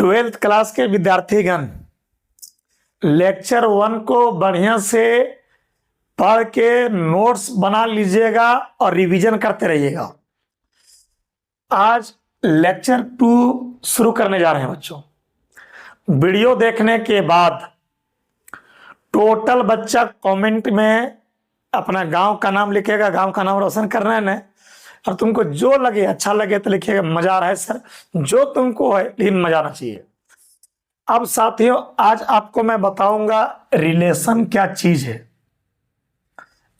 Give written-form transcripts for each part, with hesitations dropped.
Twelfth class के विद्यार्थीगण lecture 1 को बढ़िया से पढ़ के नोट्स बना लीजिएगा और रिवीजन करते रहिएगा। आज लेक्चर 2 शुरू करने जा रहे हैं बच्चों। वीडियो देखने के बाद टोटल बच्चा कमेंट में अपना गांव का नाम लिखेगा, गांव का नाम रोशन करना है ना। और तुमको जो लगे अच्छा लगे तो लिखिएगा मजा आ रहा है सर, जो तुमको है लेकिन मजा आना चाहिए। अब साथियों, आज आपको मैं बताऊंगा रिलेशन क्या चीज है।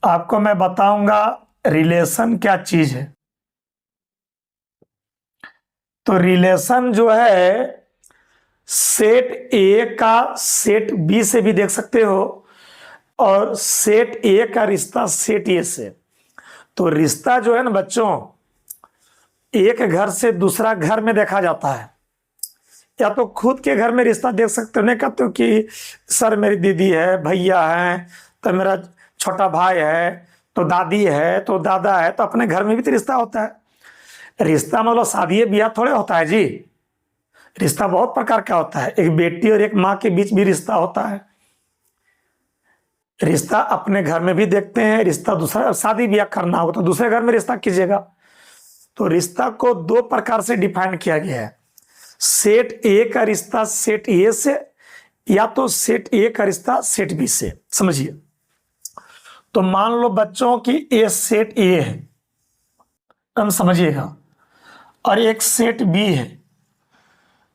आपको मैं बताऊंगा रिलेशन क्या चीज है। तो रिलेशन जो है सेट ए का सेट बी से भी देख सकते हो और सेट ए का रिश्ता सेट ए से। तो रिश्ता जो है ना बच्चों, एक घर से दूसरा घर में देखा जाता है, या तो खुद के घर में रिश्ता देख सकते हो। नहीं कहते हो कि सर मेरी दीदी है, भैया है, तो मेरा छोटा भाई है, तो दादी है, तो दादा है, तो अपने घर में भी तो रिश्ता होता है। रिश्ता मतलब शादी ब्याह थोड़े होता है जी। रिश्ता बहुत प्रकार का होता है। एक बेटी और एक माँ के बीच भी रिश्ता होता है। रिश्ता अपने घर में भी देखते हैं, रिश्ता दूसरा शादी ब्याह करना होगा तो दूसरे घर में रिश्ता कीजिएगा। तो रिश्ता को 2 प्रकार से डिफाइन किया गया है। सेट ए का रिश्ता सेट ए से, या तो सेट ए का रिश्ता सेट बी से। समझिए, तो मान लो बच्चों की ए सेट ए है, हम समझिएगा, और एक सेट बी है।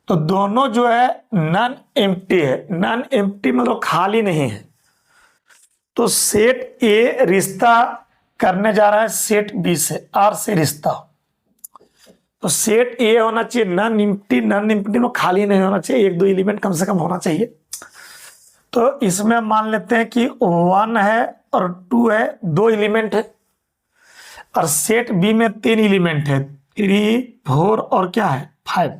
तो दोनों जो है नॉन एम्प्टी है। नॉन एम्प्टी मतलब खाली नहीं है। तो सेट ए रिश्ता करने जा रहा है सेट बी से, आर से रिश्ता। तो सेट ए होना चाहिए नॉन एम्प्टी। नॉन एम्प्टी में खाली नहीं होना चाहिए, 1-2 एलिमेंट कम से कम होना चाहिए। तो इसमें मान लेते हैं कि 1 है और 2 है, 2 एलिमेंट है। और सेट बी में 3 एलिमेंट है, 3, 4 और क्या है 5।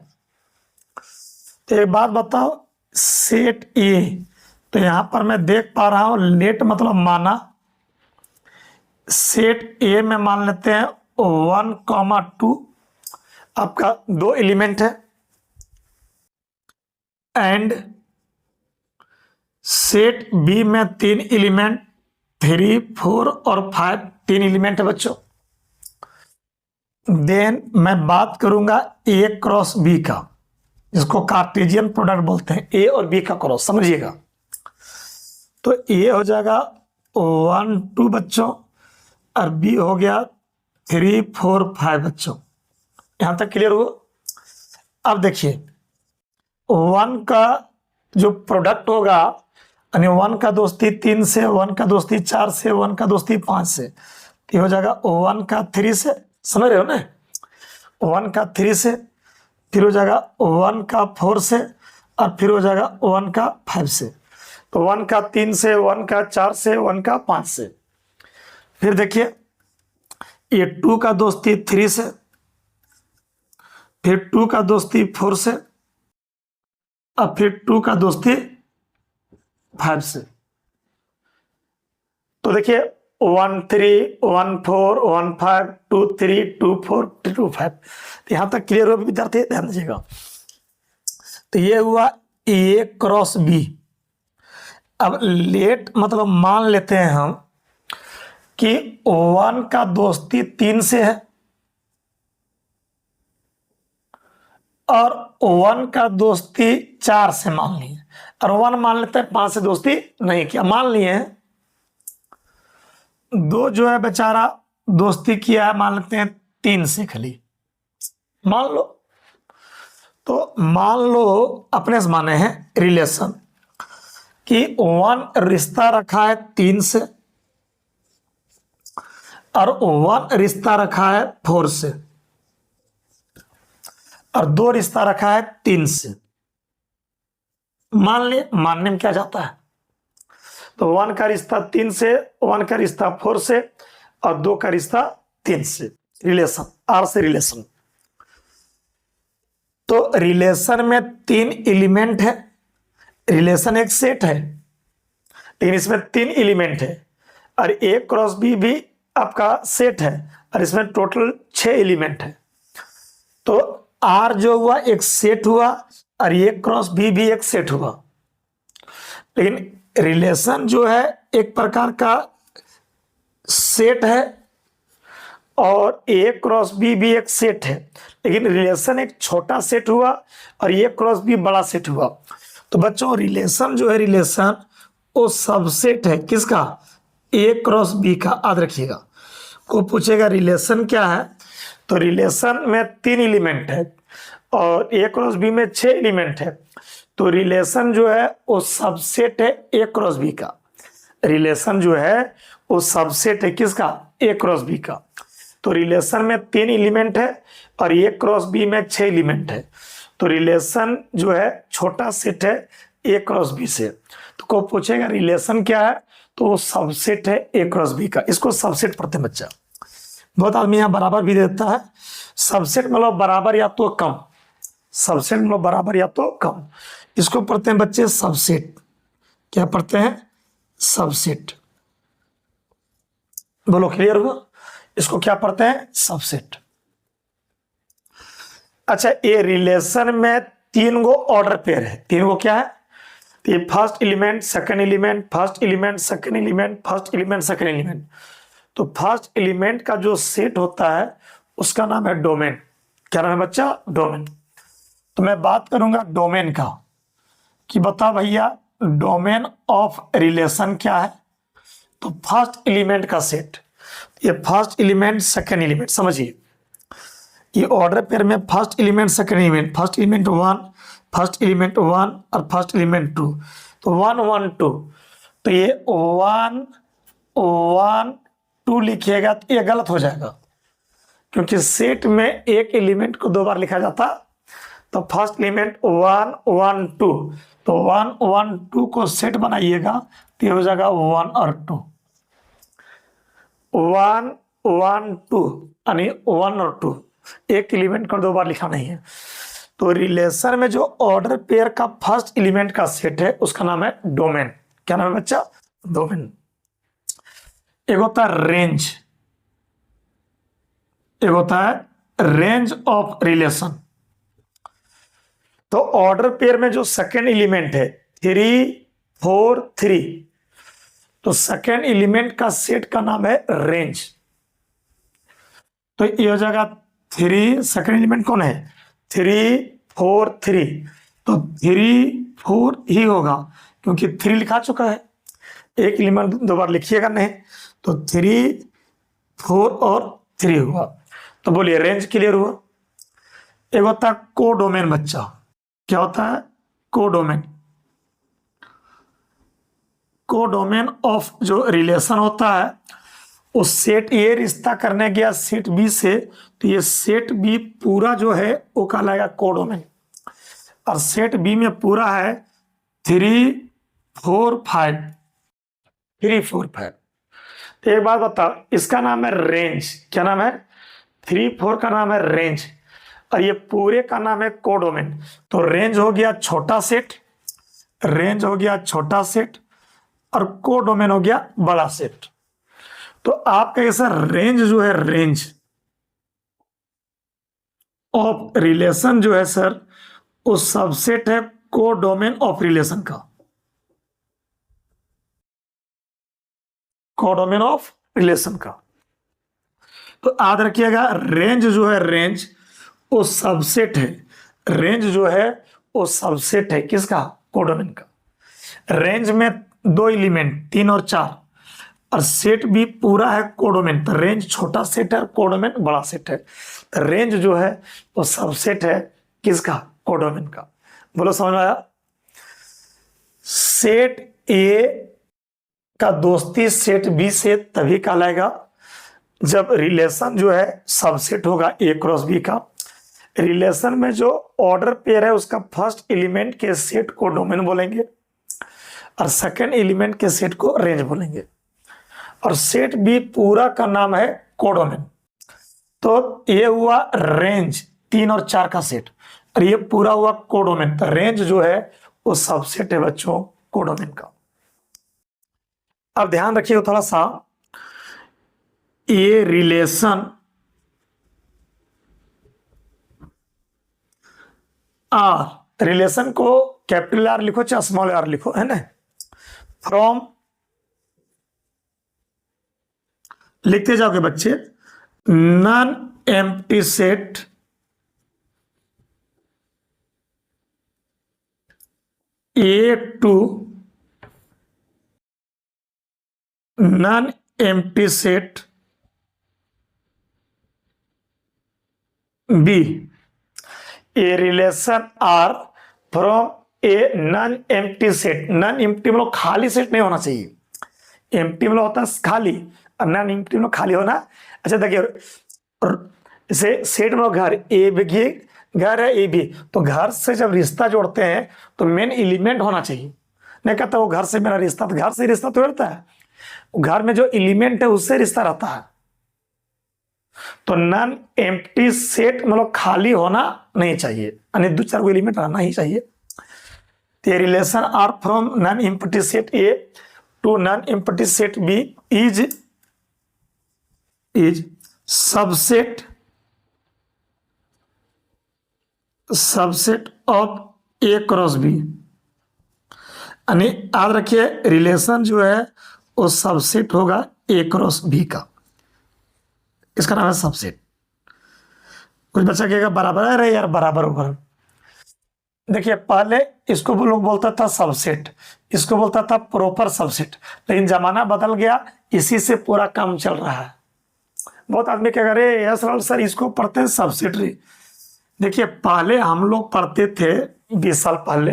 तो एक बात बताओ, सेट ए, तो यहां पर मैं देख पा रहा हूं लेट मतलब माना। सेट ए में मान लेते हैं 1, 2 आपका 2 एलिमेंट है। एंड सेट बी में 3 एलिमेंट, 3, 4 और 5 3 एलिमेंट है बच्चों। देन मैं बात करूंगा ए क्रॉस बी का, जिसको कार्टेशियन प्रोडक्ट बोलते हैं, ए और बी का क्रॉस। समझिएगा, तो ए हो जाएगा 1, 2 बच्चों, और बी हो गया 3, 4, 5 बच्चों। यहां तक क्लियर हुआ। अब देखिए 1 का जो प्रोडक्ट होगा, यानी 1 का दोस्ती 3 से, 1 का दोस्ती 4 से, 1 का दोस्ती 5 से, तो हो जाएगा 1 का 3 से। समझ रहे हो ना, 1 का 3 से, फिर हो जाएगा 1 का 4 से, और फिर हो जाएगा 1 का 5 से। तो 1 का 3 से, 1 का 4 से, 1 का 5 से। फिर देखिए ये 2 का दोस्ती 3 से, फिर 2 का दोस्ती 4 से, और फिर 2 का दोस्ती 5 से। तो देखिए 1, 3, 1, 4, 1, 5, 2, 3, 2, 4, 2, 5। यहां तक क्लियर हो विद्यार्थी, ध्यान दीजिएगा। तो ये हुआ ए क्रॉस बी। अब लेट मतलब मान लेते हैं हम कि 1 का दोस्ती 3 से है, और 1 का दोस्ती 4 से मान लिए, और 1 मान लेते हैं 5 से दोस्ती नहीं किया। मान लिए हैं 2 जो है बेचारा दोस्ती किया है, मान लेते हैं 3 से खाली, मान लो। तो मान लो अपने से माने हैं रिलेशन कि 1 रिश्ता रखा है 3 से, और 1 रिश्ता रखा है 4 से, और 2 रिश्ता रखा है 3 से। मान ले, मानने में क्या जाता है। तो 1 का रिश्ता 3 से, 1 का रिश्ता 4 से, और 2 का रिश्ता 3 से। रिलेशन, आर से रिलेशन। तो रिलेशन में 3 एलिमेंट है। रिलेशन एक सेट है, लेकिन इसमें 3 एलिमेंट है। और ए क्रॉस बी भी आपका सेट है, और इसमें टोटल 6 एलिमेंट है। तो आर जो हुआ एक सेट हुआ, और ए क्रॉस बी भी एक सेट हुआ। लेकिन रिलेशन जो है एक प्रकार का सेट है और ए क्रॉस बी भी एक सेट है, लेकिन रिलेशन एक छोटा सेट हुआ और ए क्रॉस बी बड़ा सेट हुआ। तो बच्चों रिलेशन जो है, रिलेशन वो सबसेट है किसका? ए क्रॉस बी का। याद रखिएगा, को पूछेगा रिलेशन क्या है, तो रिलेशन में 3 एलिमेंट है और ए क्रॉस बी में 6 एलिमेंट है। तो रिलेशन जो है वो सबसेट है ए क्रॉस बी का। रिलेशन जो है वो सबसेट है किसका? ए क्रॉस बी का। तो रिलेशन में 3 एलिमेंट है और ए क्रॉस बी में 6 एलिमेंट है। तो रिलेशन जो है छोटा सेट है ए क्रॉस बी से। तो को पूछेगा रिलेशन क्या है, तो वो सबसेट है ए क्रॉस बी का। इसको सबसेट पढ़ते हैं बच्चा। बहुत आदमी यहाँ बराबर भी देता है। सबसेट मतलब बराबर या तो कम, सबसेट मतलब बराबर या तो कम। इसको पढ़ते हैं बच्चे सबसेट। क्या पढ़ते हैं? सबसेट। बोलो क्लियर हुआ? इसको क्या पढ़ते हैं? सबसेट। अच्छा, ये रिलेशन में 3 गो ऑर्डर पेयर है। 3 गो क्या है? ये first element, second element, first element, second element, first element, second element. तो फर्स्ट एलिमेंट का जो सेट होता है उसका नाम है डोमेन। क्या नाम है बच्चा? डोमेन। तो मैं बात करूंगा डोमेन का कि बता भैया डोमेन ऑफ रिलेशन क्या है। तो फर्स्ट एलिमेंट का सेट, ये फर्स्ट एलिमेंट, सेकंड एलिमेंट, समझिए ये ऑर्डर पेयर में first element, second element, first element 1, first element 1 और फर्स्ट एलिमेंट 2। तो 1 1 2, तो ये 1 1 2 लिखिएगा तो ये गलत हो जाएगा, क्योंकि सेट में एक एलिमेंट को 2 बार लिखा जाता। तो फर्स्ट एलिमेंट 1 1 2, तो 1 1 2 को सेट बनाइएगा तो ये हो जाएगा 1 और 2। 1 1 2 यानी 1 और 2, एक एलिमेंट को 2 बार लिखा नहीं है। तो रिलेशन में जो ऑर्डर पेयर का फर्स्ट एलिमेंट का सेट है उसका नाम है डोमेन। क्या नाम है बच्चा? डोमेन। एक होता है रेंज, एक होता है रेंज ऑफ रिलेशन। तो ऑर्डर पेयर में जो सेकेंड एलिमेंट है 3 4 3, तो सेकेंड एलिमेंट का सेट का नाम है रेंज। तो ये हो जाएगा 3, सेकेंड एलिमेंट कौन है? 3 4 3, तो 3 4 ही होगा क्योंकि 3 लिखा चुका है, एक एलिमेंट 2 बार लिखिएगा नहीं। तो 3 4 और 3 हुआ। तो बोलिए रेंज क्लियर हुआ। एक होता है कोडोमेन बच्चा। क्या होता है? कोडोमेन। कोडोमेन ऑफ जो रिलेशन होता है उस सेट ए रिश्ता करने गया सेट बी से, तो ये सेट बी पूरा जो है वो कहलाएगा कोडोमेन। और सेट बी में पूरा है 3 4 5, 3 4 5। तो एक बात बताओ, इसका नाम है रेंज। क्या नाम है? 3 4 का नाम है रेंज और ये पूरे का नाम है कोडोमेन। तो रेंज हो गया छोटा सेट, रेंज हो गया छोटा सेट और कोडोमेन हो गया बड़ा सेट। तो आप कहेंगे सर रेंज जो है, रेंज ऑफ रिलेशन जो है सर वो सबसेट है कोडोमेन ऑफ रिलेशन का। कोडोमेन ऑफ रिलेशन का। तो याद रखिएगा रेंज जो है, रेंज वो सबसेट है। रेंज जो है वो सबसेट है किसका? कोडोमेन का। रेंज में 2 एलिमेंट 3 और 4 और सेट भी पूरा है कोडोमेन। तो रेंज छोटा सेट है, कोडोमेन बड़ा सेट है। रेंज जो है वो सबसेट है किसका? कोडोमेन का। बोलो समझ में आया? सेट ए का दोस्ती सेट बी से तभी कहलाएगा जब रिलेशन जो है सबसेट होगा ए क्रॉस बी का। रिलेशन में जो ऑर्डर पेयर है उसका फर्स्ट एलिमेंट के सेट को डोमेन बोलेंगे और सेकंड एलिमेंट के सेट को रेंज बोलेंगे। और सेट बी पूरा का नाम है कोडोमेन। तो ये हुआ रेंज 3 और 4 का सेट और ये पूरा हुआ कोडोमेन। तो रेंज जो है वो सबसेट है बच्चों कोडोमेन का। अब ध्यान रखिए थोड़ा सा, ये रिलेशन आर रिलेशन को कैपिटल आर लिखो चाहे स्मॉल आर लिखो, है ना। फ्रॉम लिखते जाओगे बच्चे, non empty set A to non empty set B, a relation R from A non empty set. Non empty मतलब खाली सेट नहीं होना चाहिए, एम्प्टी मतलब होता है खाली, और नॉन एम्प्टी मतलब खाली होना। अच्छा देखिए, जैसे सेट मतलब घर, ए भी घर है, ए भी, तो घर से जब रिश्ता जोड़ते हैं तो मेन एलिमेंट होना चाहिए। नहीं कहता वो घर से मेरा रिश्ता, तो घर से रिश्ता तो रहता है, घर में जो एलिमेंट है उससे रिश्ता रहता है। तो नॉन एम्प्टी सेट मतलब खाली होना नहीं चाहिए, यानी दो चार एलिमेंट रहना ही चाहिए। तो relation R from non empty set A to non empty set B is subset of A cross B. यानी याद रखिए, रिलेशन जो है वो सबसेट होगा ए क्रॉस बी का, इसका नाम है सबसेट। कुछ बच्चा कहेगा बराबर है रे यार, बराबर होगा। देखिए पहले इसको लोग बोलता था सबसेट, इसको बोलता था प्रॉपर सबसेट, लेकिन जमाना बदल गया, इसी से पूरा काम चल रहा है। बहुत आदमी कहेगा रे यस सर इसको पढ़ते हैं सबसेट रे। देखिए पहले हम लोग पढ़ते थे 20 साल पहले,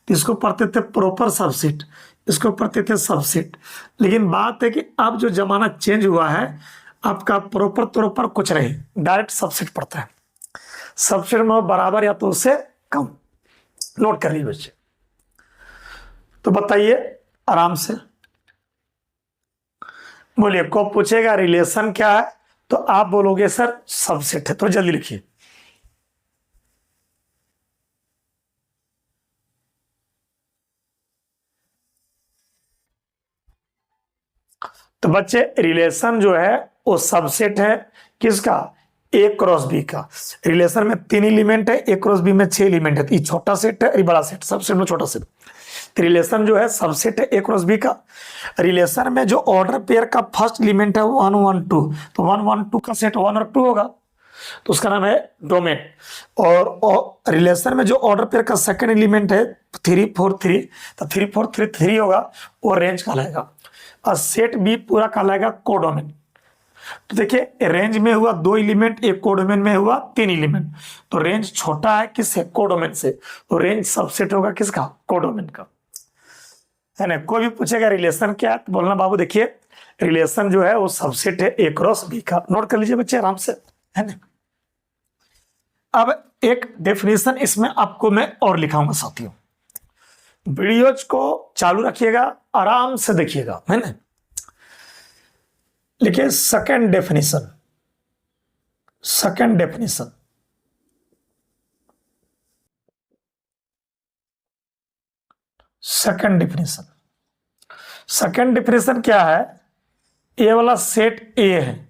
इसको पढ़ते थे प्रॉपर सबसेट, इसको पढ़ते थे सबसेट। लेकिन बात है कि अब जो जमाना चेंज हुआ है, आपका प्रॉपर कुछ नहीं, डायरेक्ट सबसेट पढ़ता है। सबसेट में बराबर या तो उससे कम, नोट कर लीजिए बच्चे। तो बताइए आराम से बोलिए, को पूछेगा रिलेशन क्या है तो आप बोलोगे सर सबसेट है, तो जल्दी लिखिए। तो बच्चे रिलेशन जो है वो सबसेट है किसका, ए क्रॉस बी का। रिलेशन में 3 एलिमेंट है, ए क्रॉस बी में 6 एलिमेंट है। ये छोटा सेट है, ये बड़ा सेट, सबसेट में छोटा सेट। तो रिलेशन जो है सबसेट है ए क्रॉस बी का। रिलेशन में जो ऑर्डर पेयर का फर्स्ट एलिमेंट है 1 1 2, तो 1 1 2 का सेट 1 और 2 होगा, तो उसका नाम है डोमेन। और रिलेशन में जो ऑर्डर पेयर का सेकंड एलिमेंट है 3 4 3, तो 3 4 3 3 होगा, वो रेंज कहलाएगा। और सेट बी पूरा कहलाएगा कोडोमेन। तो देखिए रेंज में हुआ 2 एलिमेंट, एक कोडोमेन में हुआ 3 एलिमेंट, तो रेंज छोटा है किससे, कोडोमेन से, तो रेंज सबसेट होगा किसका, कोडोमेन का, है ना। कोई भी पूछेगा रिलेशन क्या है तो बोलना बाबू देखिए रिलेशन जो है वो सबसेट है ए क्रॉस बी का। नोट कर लीजिए बच्चे आराम से, है ना। अब एक डेफिनेशन इसमें आपको मैं और लिखाऊंगा साथियों, वीडियोज को चालू रखिएगा, आराम से देखिएगा, है ना। लिखिए second definition, second definition, second definition. Second definition क्या है, ए वाला सेट ए है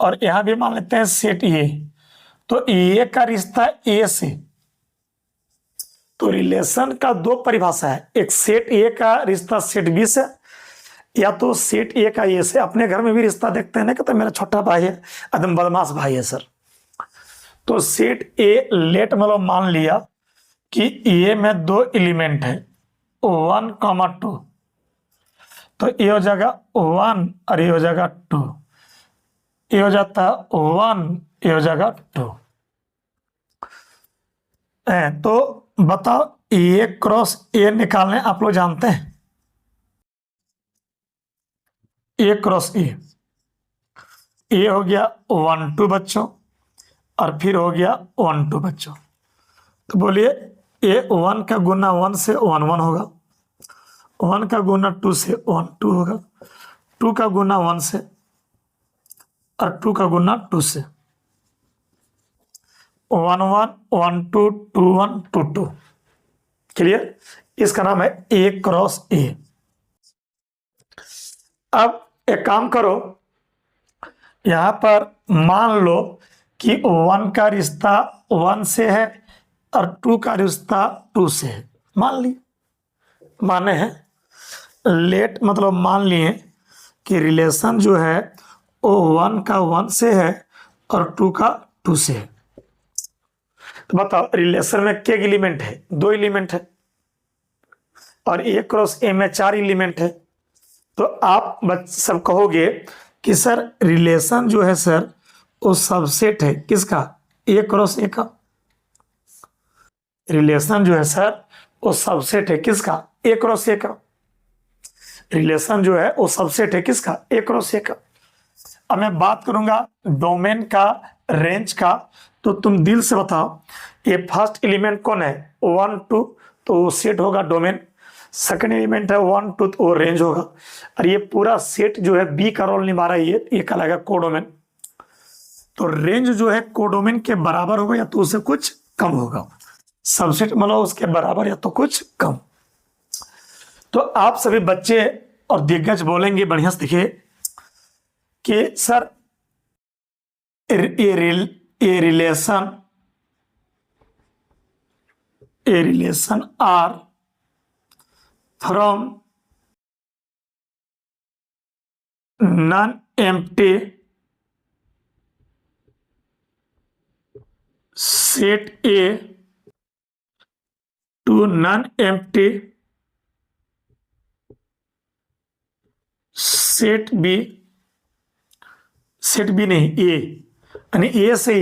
और यहां भी मान लेते हैं सेट ए, तो ए का रिश्ता ए से, तो रिलेशन का 2 परिभाषा है, एक सेट ए का रिश्ता सेट बी से, या तो सेट ए का ए से। अपने घर में भी रिश्ता देखते हैं ना, कहते मेरा छोटा भाई है, एकदम बदमाश भाई है सर। तो सेट ए लेट मतलब मान लिया कि ए में 2 एलिमेंट है 1, 2, तो ये हो जाएगा 1 और ये हो जाएगा 2, ये हो जाता है 1, ये हो जाएगा 2। तो बताओ ए क्रॉस ए निकालने आप लोग जानते हैं, ए क्रॉस ए हो गया 1 2 बच्चों, और फिर हो गया 1 2 बच्चों। तो बोलिए ए 1 का गुना 1 से 1 1 होगा, 1 का गुना 2 से 1 2 होगा, 2 का गुना 1 से, और 2 का गुना 2 से, 1 1 1 2 2 1 2 2। क्लियर, इसका नाम है ए क्रॉस ए। अब एक काम करो, यहां पर मान लो कि 1 का रिश्ता 1 से है और टू का रिश्ता टू से है, मान ली, माने हैं लेट मतलब मान लिए कि रिलेशन जो है वो 1 का 1 से है और 2 का 2 से है। तो बताओ रिलेशन में क्या एलिमेंट है? 2 एलिमेंट है और ए क्रॉस ए में 4 एलिमेंट है। तो आप सब कहोगे कि सर रिलेशन जो है सर वो सबसेट है किसका? ए क्रॉस ए का। रिलेशन जो है सर वो सबसेट है किसका? ए क्रॉस ए का। रिलेशन जो है वो सबसेट है किसका? ए क्रॉस ए का। अब मैं बात करूंगा डोमेन का, रेंज का, तो तुम दिल से बताओ ये फर्स्ट एलिमेंट कौन है? 1 2, तो वो सेट होगा डोमेन। सेकंड एलिमेंट है 1 2, तो वो रेंज होगा। और ये पूरा सेट जो है बी का रोल निभा रहा है, ये कहलाएगा कोडोमेन। तो रेंज जो है कोडोमेन के बराबर होगा या तो उससे कुछ कम होगा। सबसेट मतलब उसके बराबर या तो कुछ कम। तो आप सभी बच्चे और दिग्गज बोलेंगे बढ़िया से, देखिए कि sir a relation R from non empty set A to non empty set B नहीं, ए यानी ए से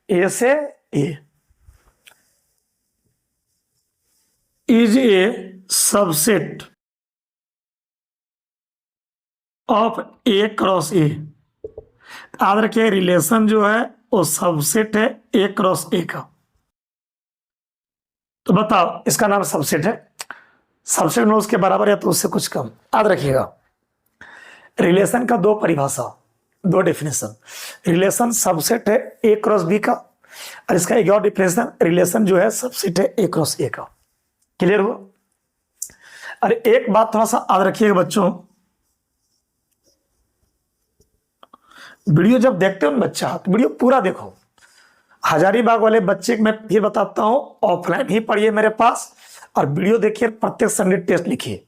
A is a subset of A cross A. याद रखिए रिलेशन जो है वो सबसेट है ए क्रॉस ए का। तो बताओ इसका नाम सबसेट है। सबसेट में उसके बराबर या तो उससे कुछ कम। याद रखिएगा रिलेशन का 2 परिभाषा, 2 डेफिनेशन। रिलेशन सबसेट है ए क्रॉस बी का, और इसका एक और डेफिनेशन रिलेशन जो है सबसेट है ए क्रॉस ए का। क्लियर हुआ? और एक बात थोड़ा सा याद रखिएगा बच्चों, वीडियो जब देखते हो बच्चा तो वीडियो पूरा देखो। हजारीबाग वाले बच्चे मैं फिर बताता हूं, ऑफलाइन ही पढ़िए मेरे पास और वीडियो देखिए, प्रत्येक संडे टेस्ट लिखिए।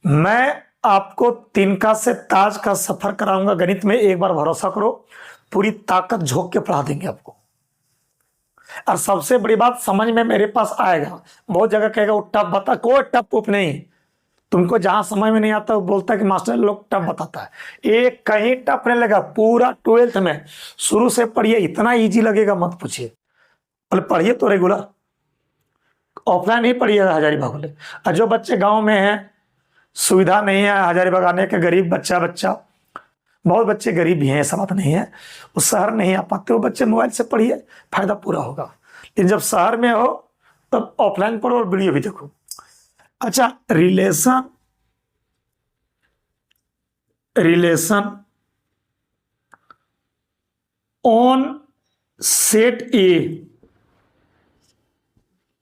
मैं आपको तिनका से ताज का सफर कराऊंगा गणित में, एक बार भरोसा करो, पूरी ताकत झोंक के पढ़ा देंगे आपको। और सबसे बड़ी बात समझ में मेरे पास आएगा। बहुत जगह कहेगा वो टफ बता, कोई टफ उप नहीं। तुमको जहां समझ में नहीं आता वो बोलता है कि मास्टर लोग टफ बताता है। एक कहीं टफ नहीं लगा, पूरा 12th में शुरू से पढ़िए, इतना इजी लगेगा मत पूछिए। बोले पढ़िए तो रेगुलर, ऑफलाइन ही पढ़िएगा हजारीबाग वाले। और जो बच्चे गाँव में हैं, सुविधा नहीं है हजारीबाग आने के, गरीब बच्चा बहुत बच्चे गरीब भी हैं, ऐसा बात नहीं है, वो शहर नहीं आ पाते, वो बच्चे मोबाइल से पढ़िए, फायदा पूरा होगा। लेकिन जब शहर में हो तब ऑफलाइन पढ़ो और वीडियो भी देखो। अच्छा, relation on set A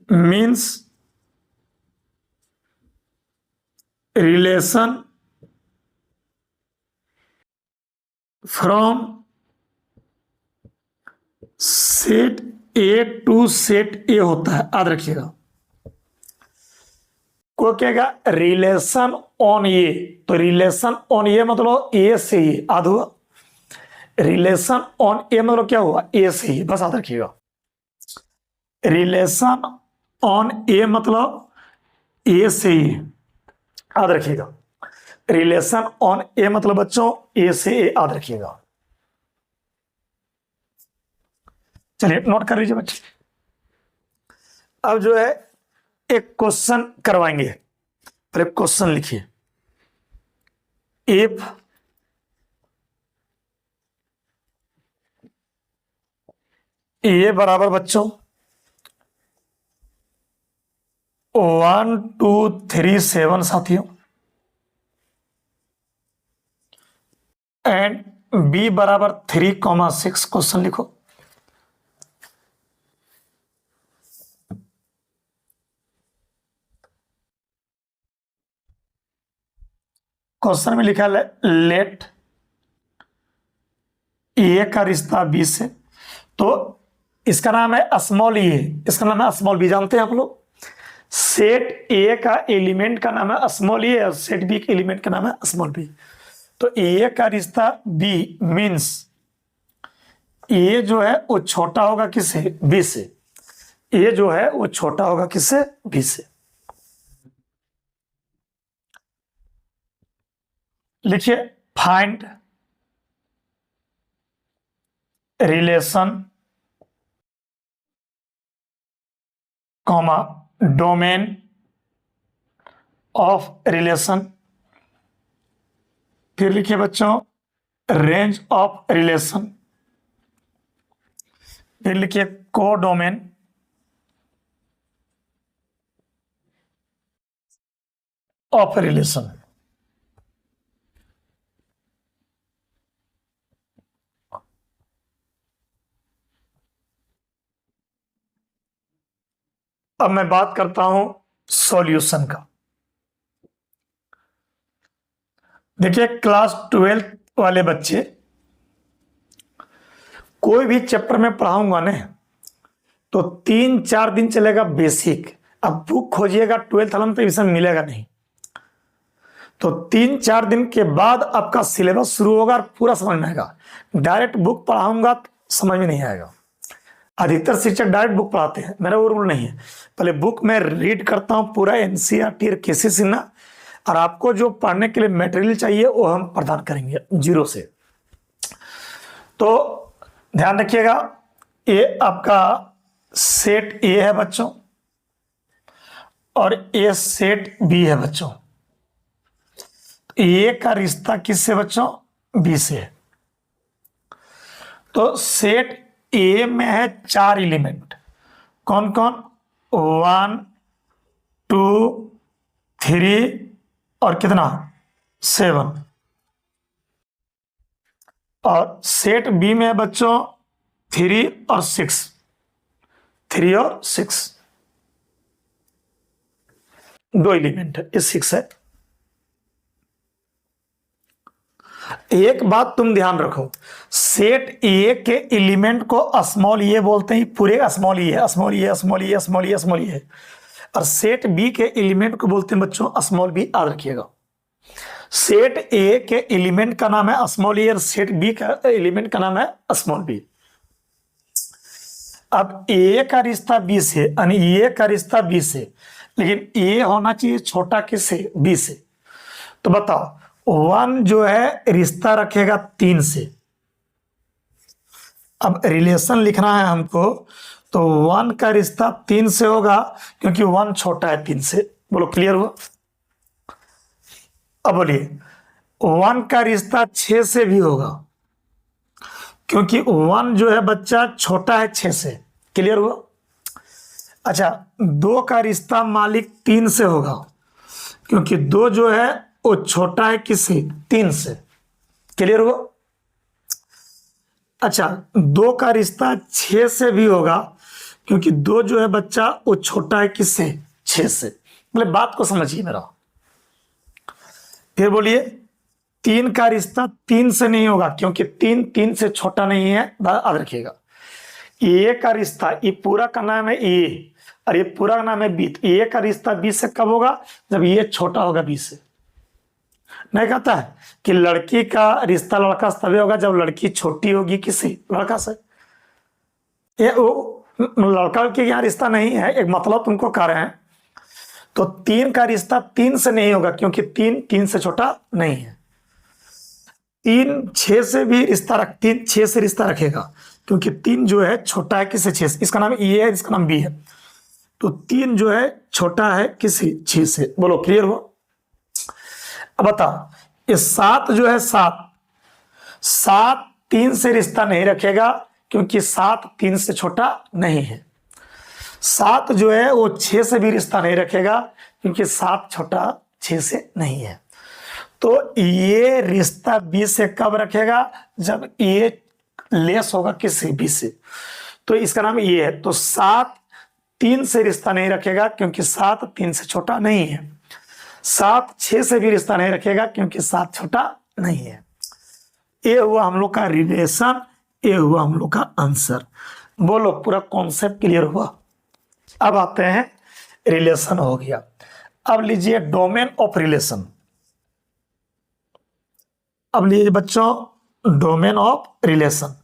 means relation from set A to set A होता है। याद रखिएगा को कहेगा रिलेशन ऑन ए, तो रिलेशन ऑन ए मतलब ए से ए। याद हुआ? रिलेशन ऑन ए मतलब क्या हुआ? ए से ए, बस याद रखिएगा। रिलेशन ऑन ए मतलब ए से ए, याद रखिएगा। रिलेशन ऑन ए मतलब बच्चों ए से ए, याद रखिएगा। चलिए नोट कर लीजिए बच्चे। अब जो है एक क्वेश्चन करवाएंगे, पर एक क्वेश्चन लिखिए। इफ ए बराबर बच्चों 1 2 3 7 साथियों, एंड बी बराबर 3,6, क्वेश्चन लिखो। क्वेश्चन में लिखा है लेट ए का रिश्ता बी से। तो इसका नाम है स्मॉल ए, इसका नाम है स्मॉल बी, जानते हैं आप लोग। सेट ए का एलिमेंट का नाम है स्मॉल ए और सेट बी के एलिमेंट का नाम है स्मॉल बी। तो ए का रिश्ता बी मीन्स ए जो है वो छोटा होगा किससे, बी से। ए जो है वो छोटा होगा किससे, बी से। लिखिए find relation comma domain of relation, फिर लिखिए बच्चों रेंज ऑफ रिलेशन, फिर लिखिए कोडोमेन ऑफ रिलेशन। अब मैं बात करता हूं सॉल्यूशन का। देखिए क्लास 12 वाले बच्चे, कोई भी चैप्टर में पढ़ाऊंगा ना तो 3-4 दिन चलेगा बेसिक। अब बुक खोजिएगा 12th वाला में तो इसमें मिलेगा नहीं, तो 3-4 दिन के बाद आपका सिलेबस शुरू होगा और पूरा समझ में आएगा। डायरेक्ट बुक पढ़ाऊंगा तो समझ में नहीं आएगा। अधिकतर शिक्षक डायरेक्ट बुक पढ़ाते हैं, मेरा वो रूल नहीं है। पहले बुक में रीड करता हूं पूरा एनसीईआरटी और केसी सिन्हा, और आपको जो पढ़ने के लिए मटेरियल चाहिए वो हम प्रदान करेंगे जीरो से। तो ध्यान रखिएगा, ये आपका सेट ए है बच्चों और ये सेट बी है बच्चों। ए का रिश्ता किससे बच्चों, बी से है। तो सेट ए में है 4 एलिमेंट, कौन कौन, 1 2 3 और कितना 7। और सेट बी में है बच्चों 3 और 6, 3 और 6 2 एलिमेंट है, ये 6 है। एक बात तुम ध्यान रखो, सेट ए के एलिमेंट को स्मॉल ए बोलते हैं, पूरे स्मॉल ए, स्मॉल ए स्मॉल ए स्मॉल ए स्मॉल ए। और सेट बी के एलिमेंट को बोलते हैं बच्चों स्मॉल बी, याद रखिएगा। सेट ए के एलिमेंट का नाम है स्मॉल ए और सेट बी का एलिमेंट का नाम है स्मॉल बी। अब ए का रिश्ता बी से, यानी ए का रिश्ता बी से, लेकिन ए होना चाहिए छोटा किससे, बी से। तो बताओ 1 जो है रिश्ता रखेगा 3 से। अब रिलेशन लिखना है हमको, तो 1 का रिश्ता 3 से होगा क्योंकि 1 छोटा है 3 से। बोलो क्लियर हुआ। अब बोलिए 1 का रिश्ता 6 से भी होगा क्योंकि 1 जो है बच्चा छोटा है 6 से। क्लियर हुआ। अच्छा 2 का रिश्ता मालिक 3 से होगा क्योंकि 2 जो है वो छोटा है किससे, 3 से। क्लियर हुआ। अच्छा 2 का रिश्ता 6 से भी होगा क्योंकि 2 जो है बच्चा वो छोटा है किससे, 6 से। मतलब बात को समझिए मेरा। फिर बोलिए 3 का रिश्ता 3 से नहीं होगा क्योंकि 3 से छोटा नहीं है, याद रखिएगा। ए का रिश्ता, ये पूरा का नाम है ए और ये पूरा का नाम है बी। ए का रिश्ता बी से कब होगा, जब ये छोटा होगा बी से। नहीं कहता है कि लड़की का रिश्ता लड़का से तभी होगा जब लड़की छोटी होगी किसी लड़का से। ये वो लड़का के यहाँ रिश्ता नहीं है, एक मतलब तुमको कह रहे हैं। तो 3 का रिश्ता 3 से नहीं होगा क्योंकि 3 से छोटा नहीं है। 3 6 से भी रिश्ता 3 6 से रिश्ता रखेगा क्योंकि 3 जो है छोटा है किससे, 6 से। इसका नाम ए है, इसका नाम बी है। तो 3 जो है छोटा है किसी 6 से। बोलो क्लियर हो। अब बताओ ये 7 जो है 7 3 से रिश्ता नहीं रखेगा क्योंकि 7 3 से छोटा नहीं है। 7 जो है वो 6 से भी रिश्ता नहीं रखेगा क्योंकि 7 छोटा 6 से नहीं है। तो ये रिश्ता बी से कब रखेगा, जब ए लेस होगा किसी बी से। तो इसका नाम ये है। तो 7 3 से रिश्ता नहीं रखेगा क्योंकि 7 3 से छोटा नहीं है। 7 6 से भी रिश्ता नहीं रखेगा क्योंकि 7 छोटा नहीं है। ये हुआ हम लोग का रिलेशन, ये हुआ हम लोग का आंसर। बोलो, पूरा कॉन्सेप्ट क्लियर हुआ। अब आते हैं, रिलेशन हो गया। अब लीजिए डोमेन ऑफ रिलेशन। अब लीजिए बच्चों डोमेन ऑफ रिलेशन।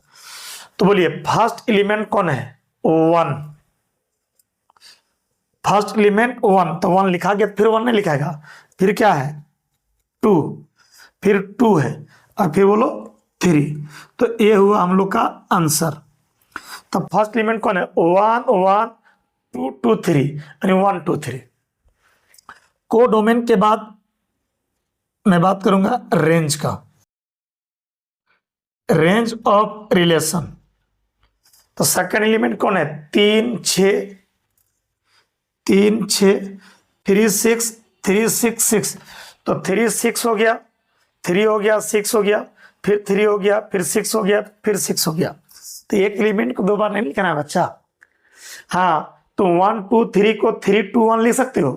तो बोलिए फर्स्ट एलिमेंट कौन है? 1। फर्स्ट एलिमेंट 1, तो 1 लिखा गया, फिर 1 नहीं लिखाएगा, फिर क्या है 2, फिर 2 है, और फिर बोलो 3। तो ये हुआ हम लोग का आंसर। तो फर्स्ट एलिमेंट कौन है? 1 1 2 2 3, यानी 1 2 3। को डोमेन के बाद मैं बात करूंगा रेंज का, रेंज ऑफ रिलेशन। तो सेकंड एलिमेंट कौन है? 3 6 3 6 3 6 3 6 6। तो 3 6 हो गया, 3 हो गया, 6 हो गया, फिर 3 हो गया, फिर 6 हो गया, फिर 6 हो गया। तो एक एलिमेंट को 2 बार नहीं लिखना है बच्चा। हाँ, तो 1 2 3 को 3 2 1 लिख सकते हो,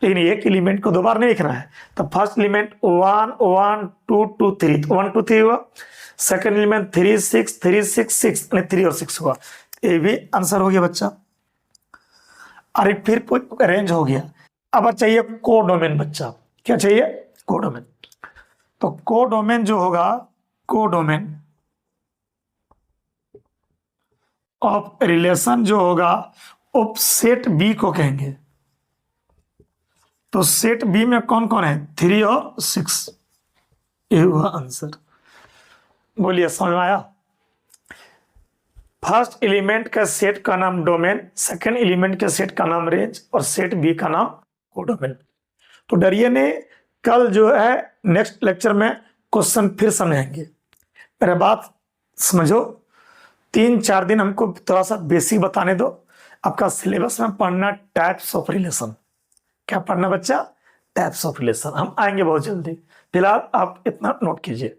लेकिन एक एलिमेंट को 2 बार नहीं लिखना है। तो फर्स्ट एलिमेंट 1 1 2 2 3, तो 1 2 3 हुआ। सेकंड एलिमेंट 3 6 3 6 6, 3 और 6 हुआ। ये भी आंसर हो गया बच्चा। और एक फिर रेंज हो गया। अब चाहिए कोडोमेन बच्चा। क्या चाहिए? कोडोमेन। तो कोडोमेन जो होगा, कोडोमेन ऑफ रिलेशन जो होगा वो सेट बी को कहेंगे। तो सेट बी में कौन कौन है? 3 और 6। ये हुआ आंसर। बोलिए समझ में आया? फर्स्ट एलिमेंट का सेट का नाम डोमेन, सेकंड एलिमेंट के सेट का नाम रेंज, और सेट बी का नाम कोडोमेन। तो डरिए नहीं, कल जो है नेक्स्ट लेक्चर में क्वेश्चन फिर समझाएंगे। मेरा बात समझो, 3-4 दिन हमको थोड़ा सा बेसिक बताने दो। आपका सिलेबस में पढ़ना टाइप्स ऑफ रिलेशन। क्या पढ़ना बच्चा? Types of relation. हम आएंगे बहुत जल्दी। फिलहाल आप इतना नोट कीजिए।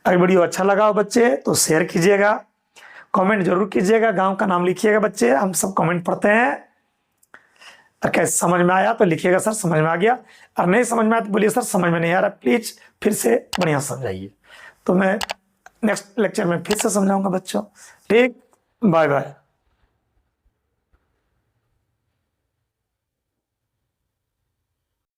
अगर वीडियो अच्छा लगा हो बच्चे तो शेयर कीजिएगा, कमेंट जरूर कीजिएगा, गांव का नाम लिखिएगा बच्चे, हम सब कमेंट पढ़ते हैं। और कैसे समझ में आया तो लिखिएगा सर समझ में आ गया, और नहीं समझ में आया तो बोलिए सर समझ में नहीं आ रहा, प्लीज फिर से बढ़िया समझाइए। तो मैं नेक्स्ट लेक्चर में फिर से समझाऊंगा बच्चों। ठीक, बाय बाय।